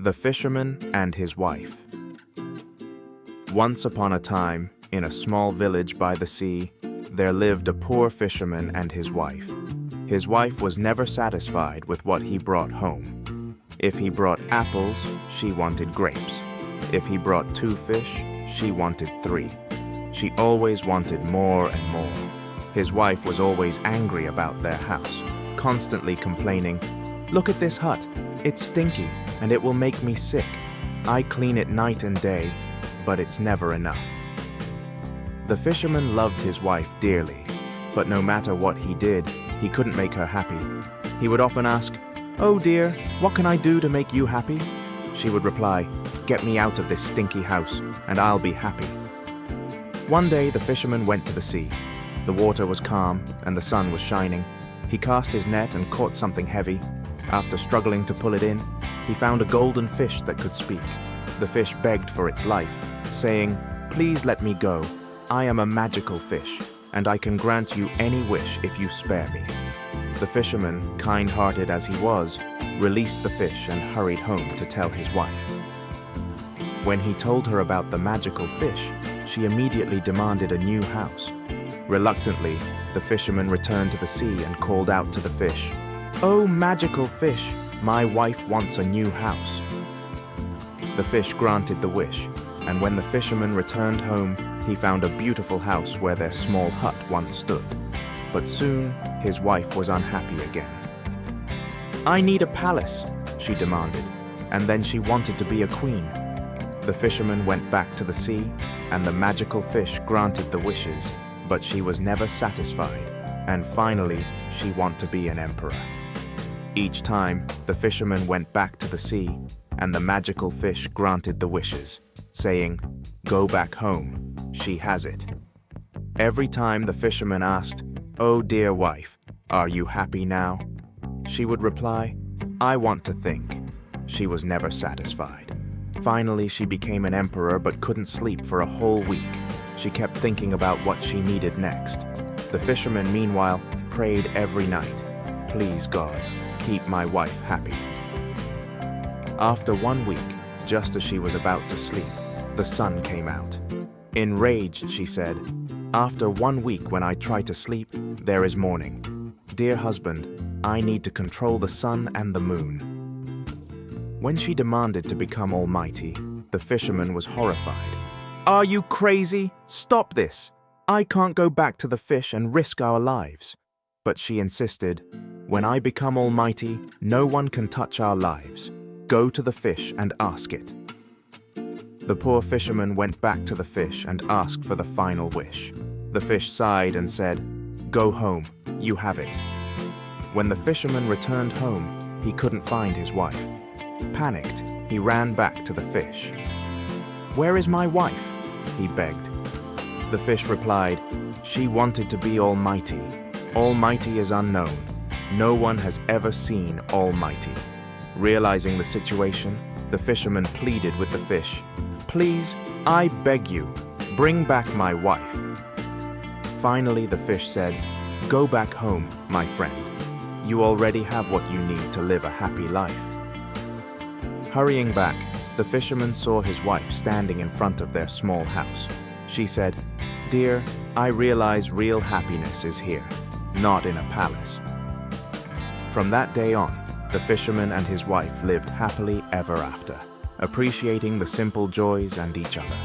The Fisherman and His Wife. Once upon a time, in a small village by the sea, there lived a poor fisherman and his wife. His wife was never satisfied with what he brought home. If he brought apples, she wanted grapes. If he brought 2 fish, she wanted 3. She always wanted more and more. His wife was always angry about their house, constantly complaining, "Look at this hut. It's stinky, and it will make me sick. I clean it night and day, but it's never enough." The fisherman loved his wife dearly, but no matter what he did, he couldn't make her happy. He would often ask, "Oh dear, what can I do to make you happy?" She would reply, "Get me out of this stinky house, and I'll be happy." One day the fisherman went to the sea. The water was calm, and the sun was shining. He cast his net and caught something heavy. After struggling to pull it in, he found a golden fish that could speak. The fish begged for its life, saying, "Please let me go. I am a magical fish, and I can grant you any wish if you spare me." The fisherman, kind-hearted as he was, released the fish and hurried home to tell his wife. When he told her about the magical fish, she immediately demanded a new house. Reluctantly, the fisherman returned to the sea and called out to the fish, "Oh, magical fish, my wife wants a new house." The fish granted the wish, and when the fisherman returned home, he found a beautiful house where their small hut once stood. But soon, his wife was unhappy again. "I need a palace," she demanded, and then she wanted to be a queen. The fisherman went back to the sea, and the magical fish granted the wishes, but she was never satisfied, and finally, she wanted to be an emperor. Each time, the fisherman went back to the sea, and the magical fish granted the wishes, saying, "Go back home, she has it." Every time the fisherman asked, "Oh dear wife, are you happy now?" she would reply, "I want to think." She was never satisfied. Finally, she became an emperor but couldn't sleep for a whole week. She kept thinking about what she needed next. The fisherman, meanwhile, prayed every night, "Please God, keep my wife happy." After 1 week, just as she was about to sleep, the sun came out. Enraged, she said, "After 1 week when I try to sleep, there is morning. Dear husband, I need to control the sun and the moon." When she demanded to become almighty, the fisherman was horrified. "Are you crazy? Stop this! I can't go back to the fish and risk our lives." But she insisted, "When I become almighty, no one can touch our lives. Go to the fish and ask it." The poor fisherman went back to the fish and asked for the final wish. The fish sighed and said, "Go home, you have it." When the fisherman returned home, he couldn't find his wife. Panicked, he ran back to the fish. "Where is my wife?" he begged. The fish replied, "She wanted to be almighty. Almighty is unknown. No one has ever seen Almighty." Realizing the situation, the fisherman pleaded with the fish, "Please, I beg you, bring back my wife." Finally, the fish said, "Go back home, my friend. You already have what you need to live a happy life." Hurrying back, the fisherman saw his wife standing in front of their small house. She said, "Dear, I realize real happiness is here, not in a palace." From that day on, the fisherman and his wife lived happily ever after, appreciating the simple joys and each other.